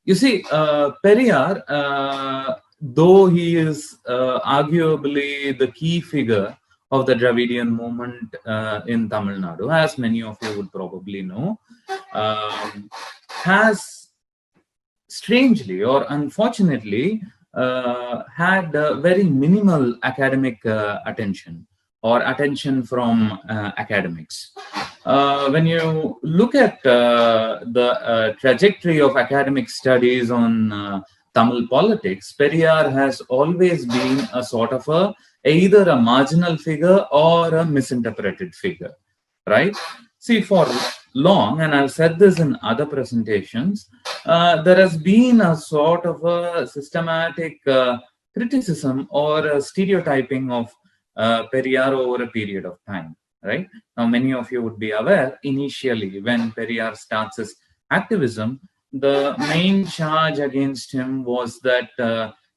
You see, Periyar, though he is arguably the key figure of the Dravidian movement in Tamil Nadu, as many of you would probably know, has strangely or unfortunately had very minimal academic attention or attention from academics. When you look at the trajectory of academic studies on Tamil politics, Periyar has always been a sort of either a marginal figure or a misinterpreted figure, right? See, for long, and I've said this in other presentations, there has been a sort of a systematic criticism or a stereotyping of Periyar over a period of time, right? Now, many of you would be aware, initially, when Periyar starts his activism, the main charge against him was that,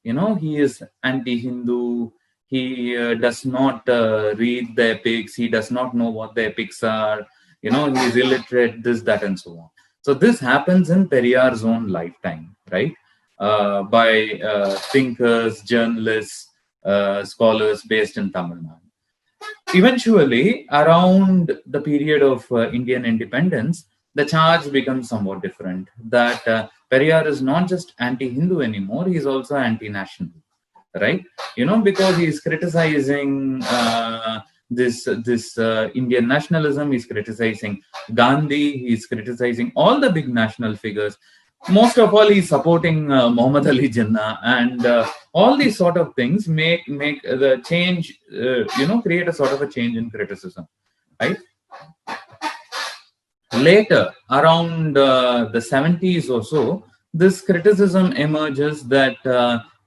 he is anti-Hindu, he does not read the epics, he does not know what the epics are, he's illiterate, this, that, and so on. So this happens in Periyar's own lifetime, right? By thinkers, journalists, scholars based in Tamil Nadu. Eventually, around the period of Indian independence, the charge becomes somewhat different. That Periyar is not just anti-Hindu anymore; he is also anti-national, right? Because he is criticizing this Indian nationalism. He's criticizing Gandhi. He's criticizing all the big national figures. Most of all, he's supporting Muhammad Ali Jinnah, and all these sort of things make the change, create a sort of a change in criticism, right? Later, around the 70s or so, this criticism emerges that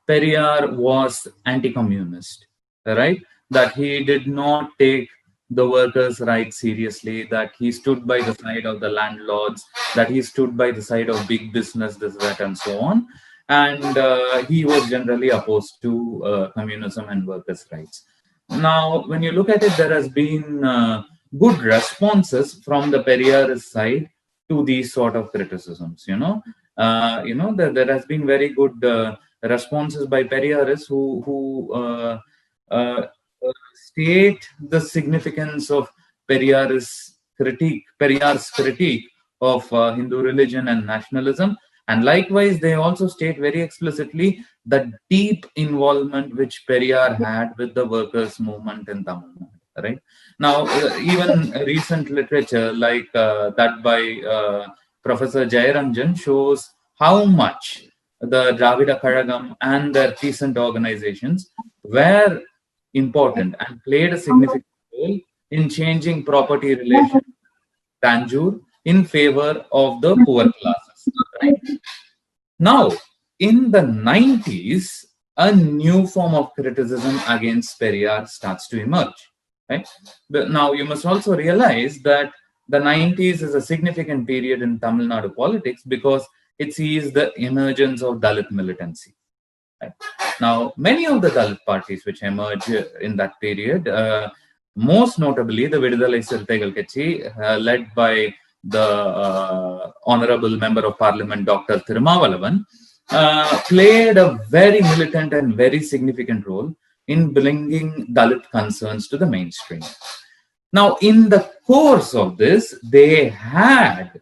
Periyar was anti-communist, right? That he did not take the workers' rights seriously, that he stood by the side of the landlords, that he stood by the side of big business, this, that, and so on. And he was generally opposed to communism and workers' rights. Now, when you look at it, there has been good responses from the Periyarist side to these sort of criticisms. There has been very good responses by Periyarists who state the significance of Periyar's critique of Hindu religion and nationalism. And likewise, they also state very explicitly the deep involvement which Periyar had with the workers' movement in Tamil Nadu, right? Now, even recent literature like that by Professor Jayaranjan shows how much the Dravida Kazhagam and their peasant organizations were important and played a significant role in changing property relations in Tanjore in favor of the poor classes. Right? Now, in the 90s, a new form of criticism against Periyar starts to emerge. Right? But now, you must also realize that the 90s is a significant period in Tamil Nadu politics because it sees the emergence of Dalit militancy. Right? Now, many of the Dalit parties which emerge in that period, most notably the Vidudalai Sirthaigal Katchi, led by the Honorable Member of Parliament, Dr. Thirumavalavan, played a very militant and very significant role in bringing Dalit concerns to the mainstream. Now, in the course of this, they had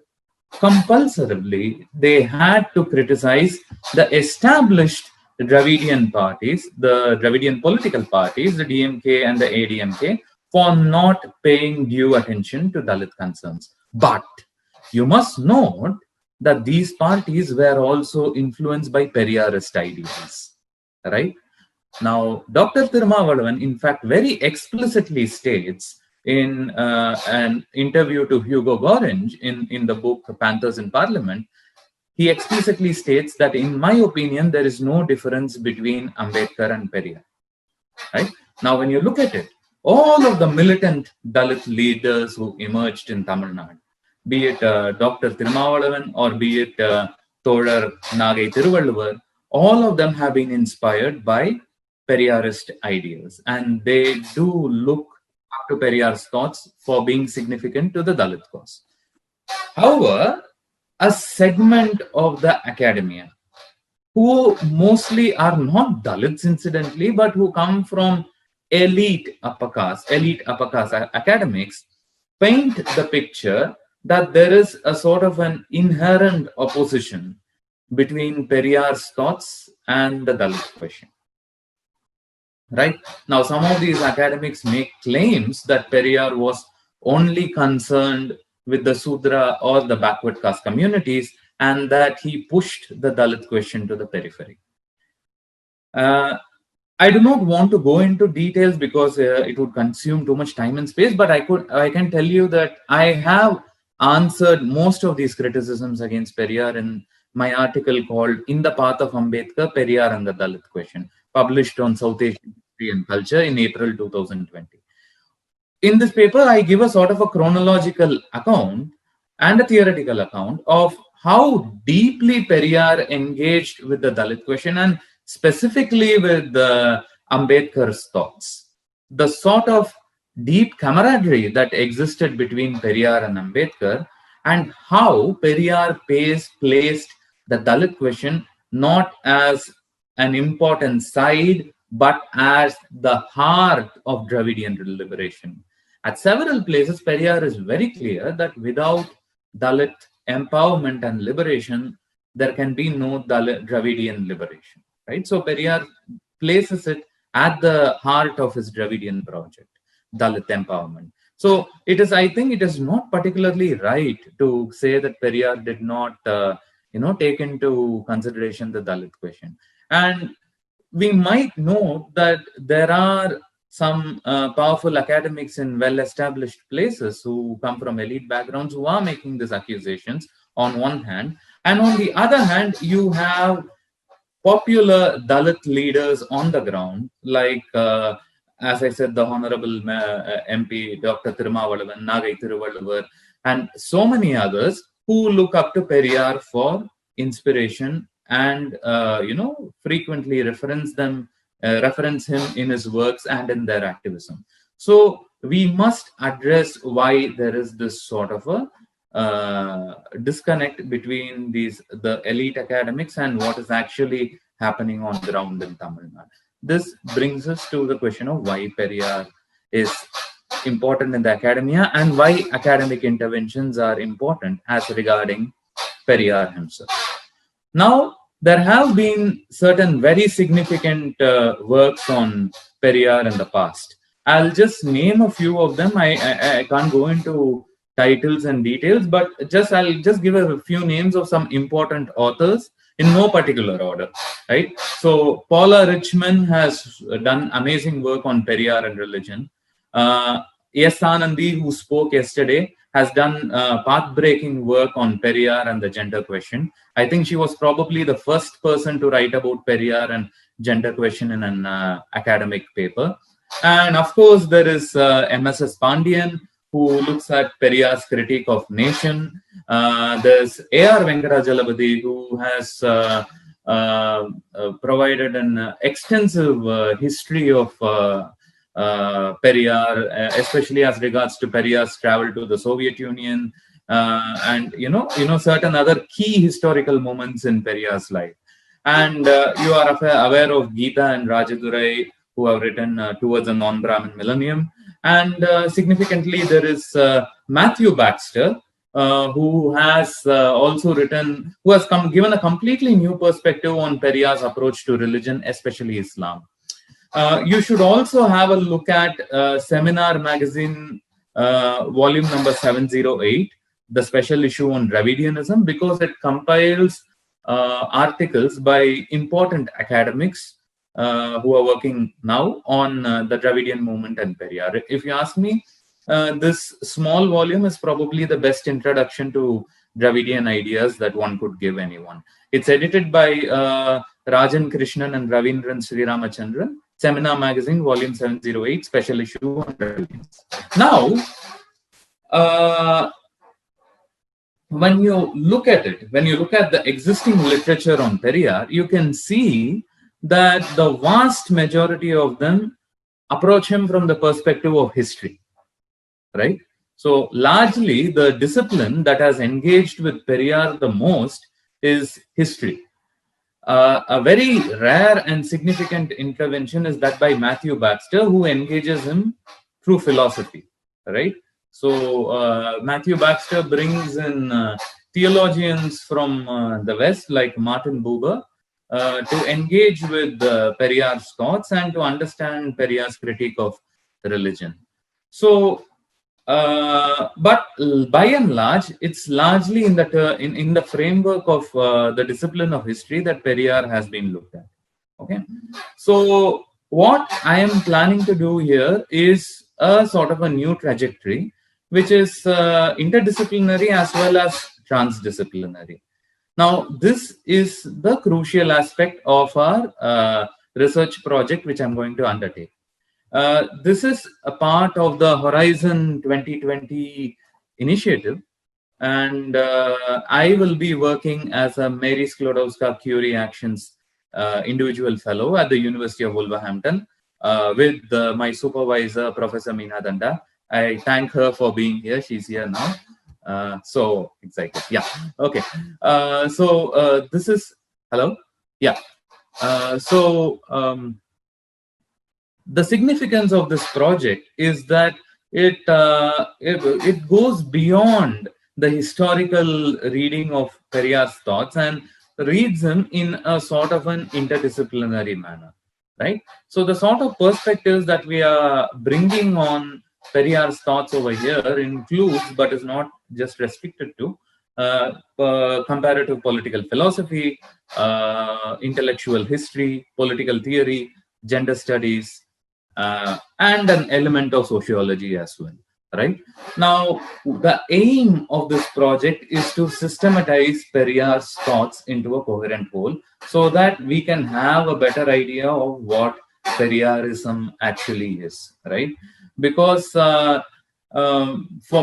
compulsorily, they had to criticize the established Dravidian parties, the Dravidian political parties, the DMK and the ADMK, for not paying due attention to Dalit concerns. But you must note that these parties were also influenced by Periyarist ideals, right? Now, Dr. Thirumavalavan, in fact, very explicitly states in an interview to Hugo Gorringe in the book Panthers in Parliament, he explicitly states that, in my opinion, there is no difference between Ambedkar and Periyar. Right? Now, when you look at it, all of the militant Dalit leaders who emerged in Tamil Nadu, be it Dr. Thirumavalavan or be it Tholar Nagai Thiruvalluvar, all of them have been inspired by Periyarist ideals, and they do look up to Periyar's thoughts for being significant to the Dalit cause. However, a segment of the academia who mostly are not Dalits, incidentally, but who come from elite upper caste academics, paint the picture that there is a sort of an inherent opposition between Periyar's thoughts and the Dalit question. Right? Now, some of these academics make claims that Periyar was only concerned with the Sudra or the backward caste communities and that he pushed the Dalit question to the periphery. I do not want to go into details because it would consume too much time and space, but I can tell you that I have answered most of these criticisms against Periyar in my article called In the Path of Ambedkar, Periyar and the Dalit Question, published on South Asian History and Culture in April 2020. In this paper, I give a sort of a chronological account and a theoretical account of how deeply Periyar engaged with the Dalit question and specifically with Ambedkar's thoughts. The sort of deep camaraderie that existed between Periyar and Ambedkar, and how Periyar placed the Dalit question not as an important side, but as the heart of Dravidian liberation. At several places, Periyar is very clear that without Dalit empowerment and liberation, there can be no Dravidian liberation. Right? So Periyar places it at the heart of his Dravidian project, Dalit empowerment. So it is, I think it is not particularly right to say that Periyar did not, take into consideration the Dalit question. And we might note that there are some powerful academics in well-established places who come from elite backgrounds who are making these accusations on one hand. And on the other hand, you have popular Dalit leaders on the ground, like, as I said, the Honorable MP, Dr. Thirumavalavan, Nagai Thiruvalluvar, and so many others who look up to Periyar for inspiration and, frequently reference him in his works and in their activism. So we must address why there is this sort of a disconnect between the elite academics and what is actually happening on ground in Tamil Nadu. This brings us to the question of why Periyar is important in the academia and why academic interventions are important as regarding Periyar himself. Now, there have been certain very significant works on Periyar in the past. I'll just name a few of them. I can't go into titles and details, but I'll just give a few names of some important authors in no particular order, right? So Paula Richman has done amazing work on Periyar and religion. S. Anandi, who spoke yesterday, has done path-breaking work on Periyar and the gender question. I think she was probably the first person to write about Periyar and gender question in an academic paper. And of course, there is MSS Pandian, who looks at Periyar's critique of nation. There's A.R. Venkatajalabadi, who has provided an extensive history of Periyar, especially as regards to Periyar's travel to the Soviet Union, and certain other key historical moments in Periyar's life. And you are aware of Geeta and Rajadurai, who have written Towards a Non-Brahmin Millennium. And significantly, there is Matthew Baxter, who has also written, who has given a completely new perspective on Periyar's approach to religion, especially Islam. You should also have a look at Seminar Magazine, volume number 708, the special issue on Dravidianism, because it compiles articles by important academics who are working now on the Dravidian movement and Periyar. If you ask me, this small volume is probably the best introduction to Dravidian ideas that one could give anyone. It's edited by Rajan Krishnan and Ravindran Sriramachandran. Seminar Magazine, volume 708, special issue on Dravidians. Now, when you look at the existing literature on Periyar, you can see that the vast majority of them approach him from the perspective of history, right? So largely the discipline that has engaged with Periyar the most is history. A very rare and significant intervention is that by Matthew Baxter, who engages him through philosophy, right? So Matthew Baxter brings in theologians from the West, like Martin Buber, to engage with Periyar's thoughts and to understand Periyar's critique of religion. So but by and large, it's largely in the framework of the discipline of history that Periyar has been looked at. Okay, so what I am planning to do here is a sort of a new trajectory, which is interdisciplinary as well as transdisciplinary. Now, this is the crucial aspect of our research project, which I'm going to undertake. This is a part of the Horizon 2020 initiative, and I will be working as a Mary Sklodowska-Curie Actions individual fellow at the University of Wolverhampton with my supervisor, Professor Meena Danda. I thank her for being here. She's here now. So excited. Yeah. Okay. This is, hello? Yeah. The significance of this project is that it goes beyond the historical reading of Periyar's thoughts and reads him in a sort of an interdisciplinary manner, right? So the sort of perspectives that we are bringing on Periyar's thoughts over here includes, but is not just restricted to, comparative political philosophy, intellectual history, political theory, gender studies, and an element of sociology as well, right? Now, the aim of this project is to systematize Periyar's thoughts into a coherent whole so that we can have a better idea of what Periyarism actually is, right? Because for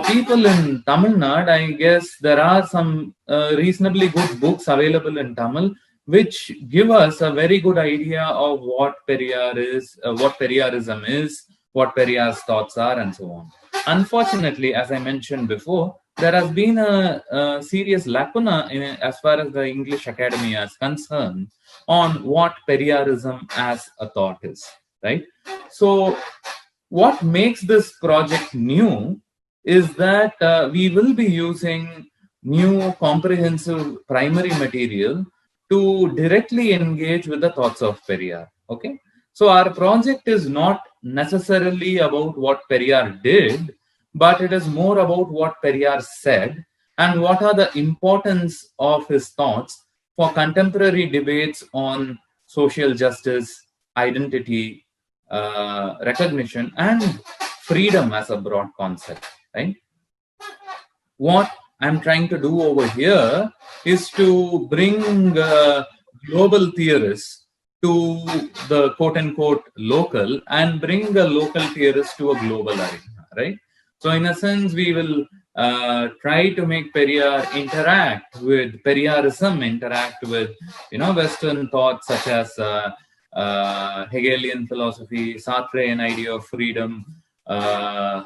people in Tamil Nadu, I guess there are some reasonably good books available in Tamil which give us a very good idea of what Periyar is, what Periyarism is, what Periyar's thoughts are, and so on. Unfortunately, as I mentioned before, there has been a serious lacuna as far as the English Academy is concerned on what Periyarism as a thought is, right? So what makes this project new is that we will be using new comprehensive primary material to directly engage with the thoughts of Periyar. Okay, so our project is not necessarily about what Periyar did, but it is more about what Periyar said and what are the importance of his thoughts for contemporary debates on social justice, identity, recognition, and freedom as a broad concept, right? What I'm trying to do over here is to bring global theorists to the quote-unquote local and bring the local theorists to a global arena, right? So in a sense, we will try to make Periyar interact with Periyarism, interact with, Western thoughts such as Hegelian philosophy, Sartrean idea of freedom,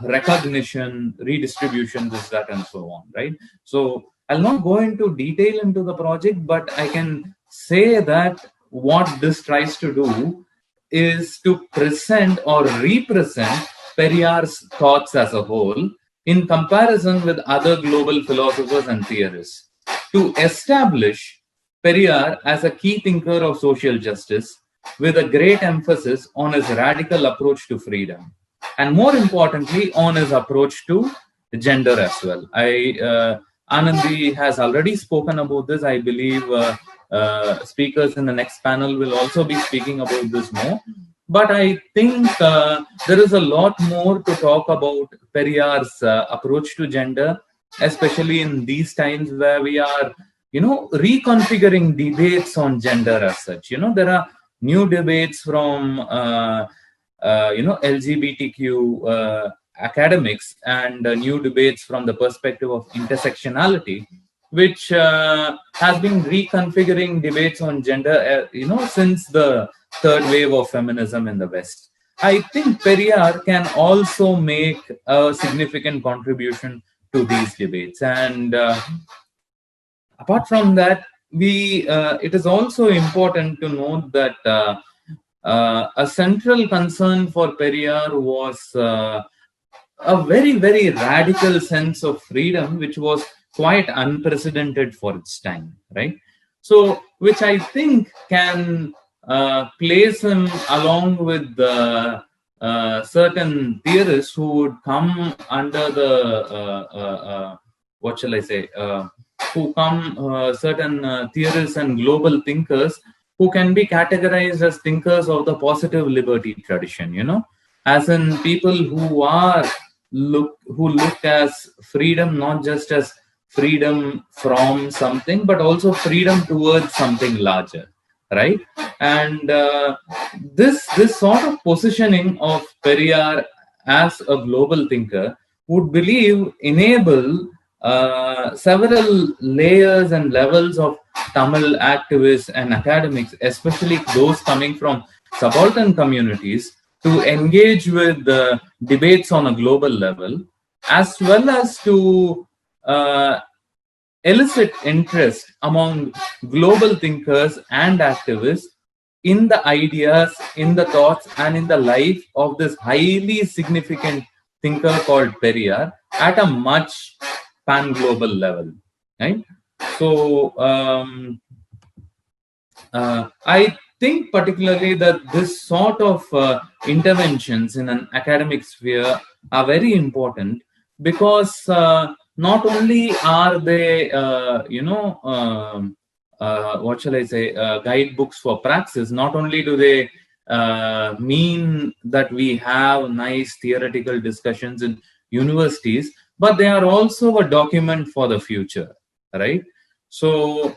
recognition, redistribution, this, that, and so on, right? So I'll not go into detail into the project, but I can say that what this tries to do is to present or represent Periyar's thoughts as a whole in comparison with other global philosophers and theorists, to establish Periyar as a key thinker of social justice with a great emphasis on his radical approach to freedom, and more importantly, on his approach to gender as well. Anandi has already spoken about this. I believe speakers in the next panel will also be speaking about this more. But I think there is a lot more to talk about Periyar's approach to gender, especially in these times where we are, reconfiguring debates on gender as such. There are new debates from, LGBTQ academics and new debates from the perspective of intersectionality, which has been reconfiguring debates on gender, since the third wave of feminism in the West. I think Periyar can also make a significant contribution to these debates. And apart from that, we it is also important to note that a central concern for Periyar was a very radical sense of freedom, which was quite unprecedented for its time, right? So, which I think can place him along with certain theorists who would come under the what shall I say? Who come certain theorists and global thinkers who can be categorized as thinkers of the positive liberty tradition, as in people who look as freedom not just as freedom from something but also freedom towards something larger, right? And this sort of positioning of Periyar as a global thinker would believe enable several layers and levels of Tamil activists and academics, especially those coming from subaltern communities, to engage with the debates on a global level, as well as to elicit interest among global thinkers and activists in the ideas, in the thoughts, and in the life of this highly significant thinker called Periyar at a much pan-global level, right? So I think particularly that this sort of interventions in an academic sphere are very important because not only are they, what shall I say, guidebooks for praxis, not only do they mean that we have nice theoretical discussions in universities, but they are also a document for the future, right? So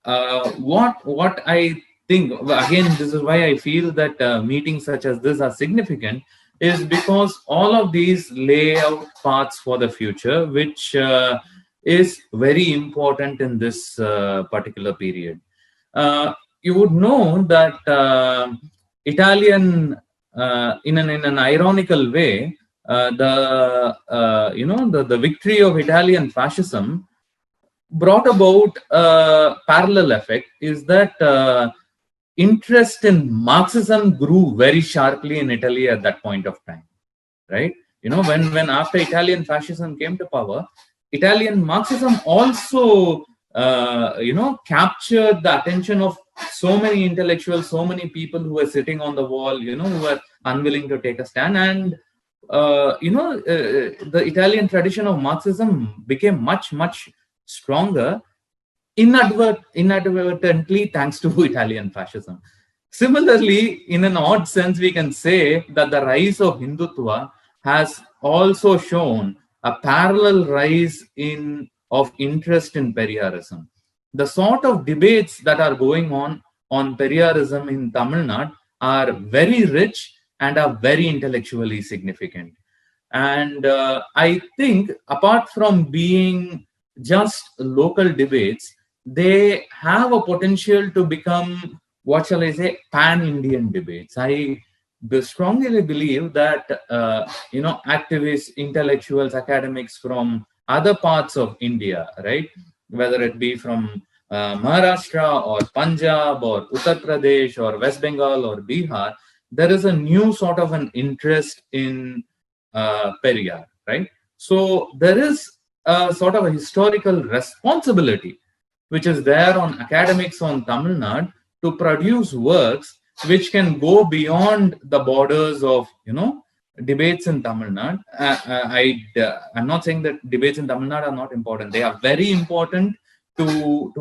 what I think, again, this is why I feel that meetings such as this are significant, is because all of these lay out paths for the future, which is very important in this particular period. You would know that Italian, in an ironical way, the victory of Italian fascism brought about a parallel effect, is that interest in Marxism grew very sharply in Italy at that point of time, right? When after Italian fascism came to power, Italian Marxism also captured the attention of so many intellectuals, so many people who were sitting on the wall, who were unwilling to take a stand. And the Italian tradition of Marxism became much stronger, inadvertently, thanks to Italian fascism. Similarly, in an odd sense, we can say that the rise of Hindutva has also shown a parallel rise of interest in Periyarism. The sort of debates that are going on Periyarism in Tamil Nadu are very rich and are very intellectually significant. And I think apart from being just local debates, they have a potential to become, what shall I say, pan-Indian debates. I strongly believe that activists, intellectuals, academics from other parts of India, right, whether it be from Maharashtra or Punjab or Uttar Pradesh or West Bengal or Bihar, there is a new sort of an interest in Periyar, right? So there is a sort of a historical responsibility which is there on academics on Tamil Nadu to produce works which can go beyond the borders of debates in Tamil Nadu. I'm not saying that debates in Tamil Nadu are not important. They are very important to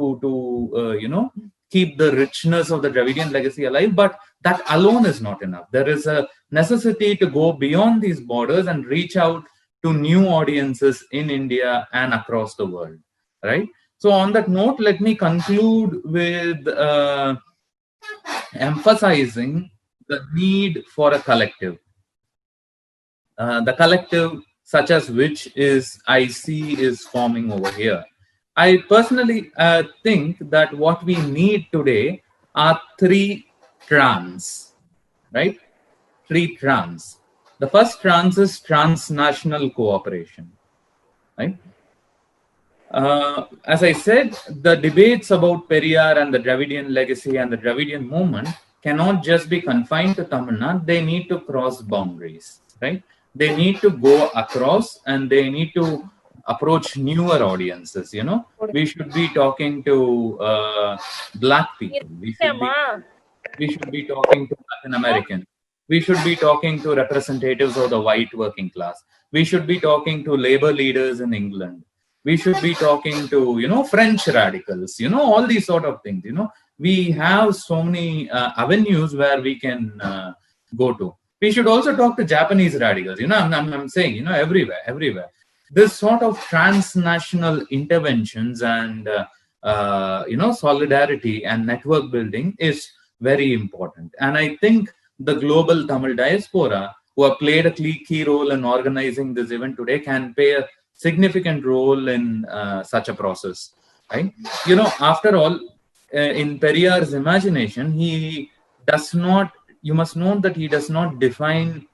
keep the richness of the Dravidian legacy alive, but that alone is not enough. There is a necessity to go beyond these borders and reach out to new audiences in India and across the world, right? So on that note, let me conclude with emphasizing the need for a collective. The collective such as which I see is forming over here. I personally think that what we need today are three trams, right? three trans. The first trans is transnational cooperation, right? As I said, the debates about Periyar and the Dravidian legacy and the Dravidian movement cannot just be confined to Tamil Nadu. They need to cross boundaries, right? They need to go across and they need to approach newer audiences. We should be talking to black people. We should be talking to Latin Americans. We should be talking to representatives of the white working class. We should be talking to labor leaders in England. We should be talking to French radicals, all these sort of things. We have so many avenues where we can go to. We should also talk to Japanese radicals. I'm saying, everywhere. This sort of transnational interventions and solidarity and network building is very important. And I think the global Tamil diaspora, who have played a key role in organizing this event today, can play a significant role in such a process, right? After all, in Periyar's imagination, you must know that he does not define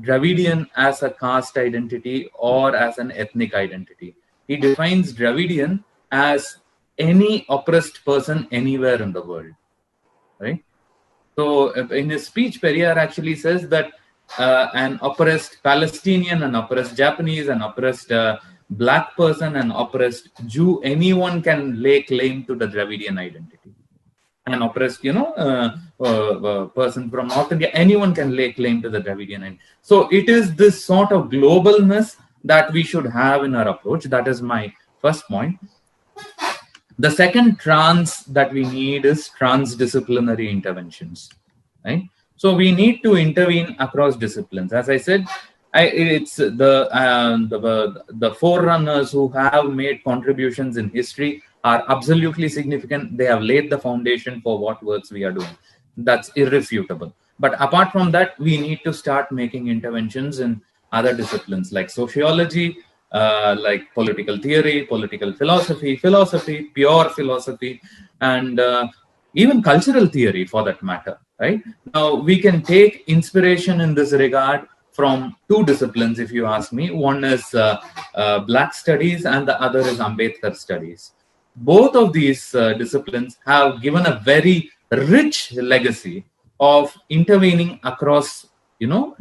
Dravidian as a caste identity or as an ethnic identity. He defines Dravidian as any oppressed person anywhere in the world, right? So in his speech, Periyar actually says that an oppressed Palestinian, an oppressed Japanese, an oppressed black person, an oppressed Jew, anyone can lay claim to the Dravidian identity. An oppressed, person from North India, anyone can lay claim to the Dravidian identity. So it is this sort of globalness that we should have in our approach. That is my first point. The second trans that we need is transdisciplinary interventions, right? So we need to intervene across disciplines. As I said, it's the forerunners who have made contributions in history are absolutely significant. They have laid the foundation for what works we are doing. That's irrefutable. But apart from that, we need to start making interventions in other disciplines like sociology, like political theory, political philosophy, pure philosophy, and even cultural theory for that matter, right? Now, we can take inspiration in this regard from two disciplines, if you ask me. One is Black studies and the other is Ambedkar studies. Both of these disciplines have given a very rich legacy of intervening across,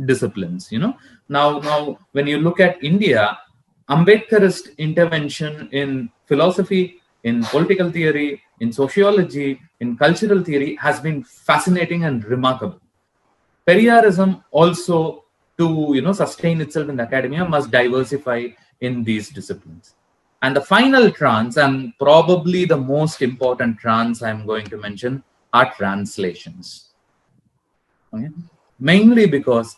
disciplines. Now, when you look at India, Ambedkarist intervention in philosophy, in political theory, in sociology, in cultural theory has been fascinating and remarkable. Periyarism also, to sustain itself in academia, must diversify in these disciplines. And the final trans, and probably the most important trans I'm going to mention, are translations. Okay? Mainly because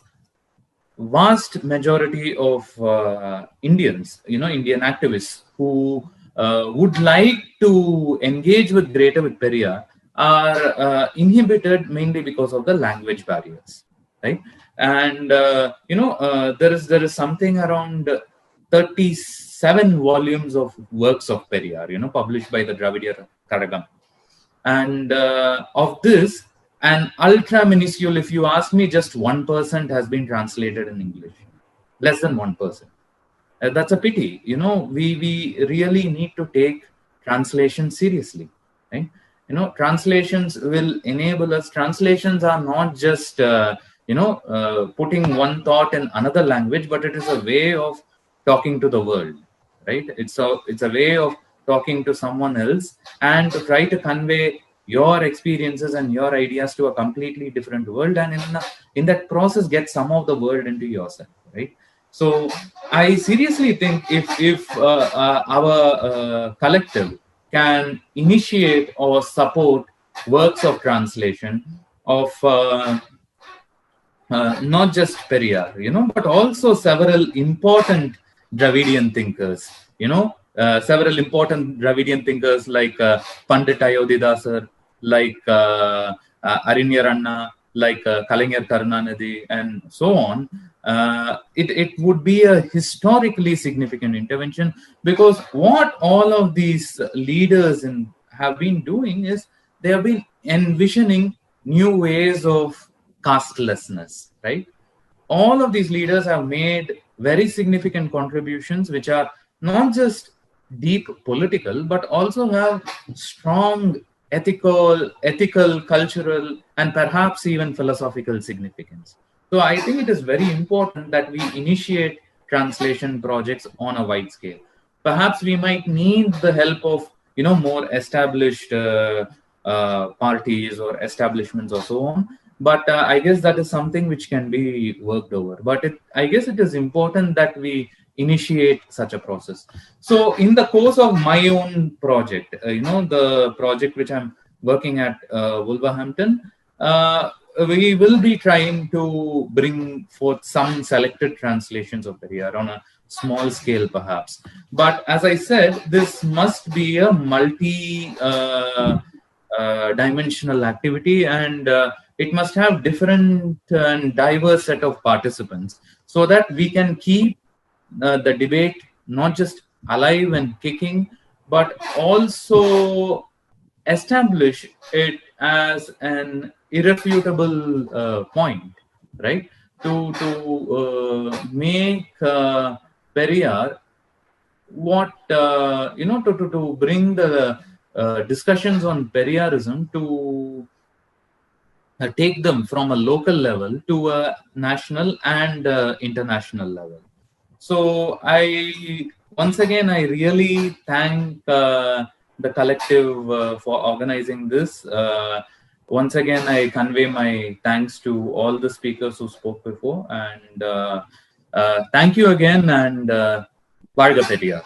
vast majority of Indians, Indian activists who would like to engage with Periyar are inhibited mainly because of the language barriers, right? And there is something around 37 volumes of works of Periyar, published by the Dravidian Karagam, and of this, an ultra minuscule, if you ask me, just 1% has been translated in English. Less than 1%. That's a pity. We really need to take translation seriously, right? Translations will enable us. Translations are not just, putting one thought in another language, but it is a way of talking to the world, right? It's a way of talking to someone else and to try to convey your experiences and your ideas to a completely different world, and in that process get some of the world into yourself, right? So I seriously think if our collective can initiate or support works of translation of not just Periyar, but also several important Dravidian thinkers, several important Dravidian thinkers like Pandit Ayodhidasar, like Arinyar Anna, like Kalaignar Karunanidhi, and so on. It would be a historically significant intervention, because what all of these leaders have been doing is they have been envisioning new ways of castelessness, right? All of these leaders have made very significant contributions, which are not just deep political, but also have strong ethical, cultural, and perhaps even philosophical significance. So I think it is very important that we initiate translation projects on a wide scale. Perhaps we might need the help of more established parties or establishments or so on, but I guess that is something which can be worked over. But I guess it is important that we initiate such a process. So in the course of my own project, the project which I'm working at, Wolverhampton, we will be trying to bring forth some selected translations of Periyar on a small scale perhaps. But as I said, this must be a multi dimensional activity, and it must have different and diverse set of participants, so that we can keep the debate not just alive and kicking, but also establish it as an irrefutable point, right? To make Periyar what to bring the discussions on Periyarism to take them from a local level to a national and international level. So once again I really thank the collective for organizing this. Once again, I convey my thanks to all the speakers who spoke before, and thank you again, and Varga Periyar.